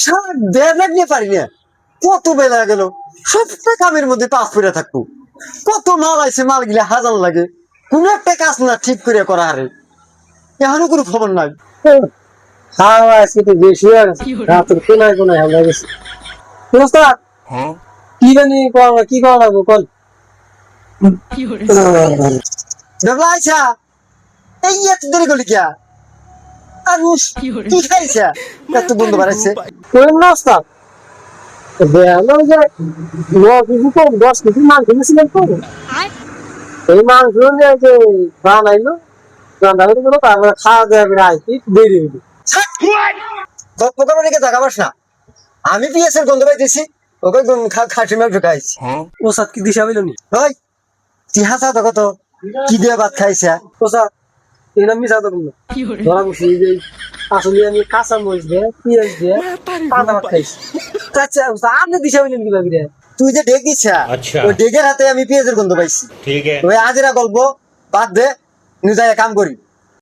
সারা bag নিয়ে পারি না, কত বেলা গেল, সবটা কামের মধ্যে পাস করে থাকবো। কত মাল আছে, মাল গিলা হাজার লাগে, কোন একটা কাজ না ঠিক করে করা হারে, এখনো কোনো খবর নাই। খাওয়া আজকে তো বেশি হয়ে গেছে, রাতের কোনায় কোনায় আমরা গেছি। ওস্তাদ কি জানি কি করা লাগবো কল? দেখলা আইসা, এই এত দেরি করলি কিয়া? আনুষ কি খাইছা, এত বন্ধু বাড়াইছে? করেন না ওস্তাদ, দেখলাম যে 9 কেজি কম 10 কেজি মাংস নিয়েছিলেন তো, এই মাংস নিয়ে যে বানাইলো, রান্না করে গেলো, তারপরে খাওয়া দাওয়া করে আইসি দেরি হইলো। গপ্প করো রেখে জাগাবাস না, আমি পিএসের গন্ধ পাইতেছি, ওকে খাসি মাংস খাইছি। ওস্তাদ কি দিশা হইল নি? ওই তিহাসা তো কত কি দিয়ে ভাত খাইছা? ওস্তাদ এটা মিশা তো বললো, ধরা বসি যে আসলে আমি কাঁচা মরিচ দিয়ে পেঁয়াজ দিয়ে পান্তা ভাত খাইছি। আচ্ছা ওস্তাদ আপনি দিশা হইলেন কি ভাবি রে? তুই যে ডেক দিছা, ওই ডেকের হাতে আমি পেঁয়াজের গন্ধ পাইছি। ওই আজেরা গল্প বাদ দে, নিয়ে যাই কাম করি।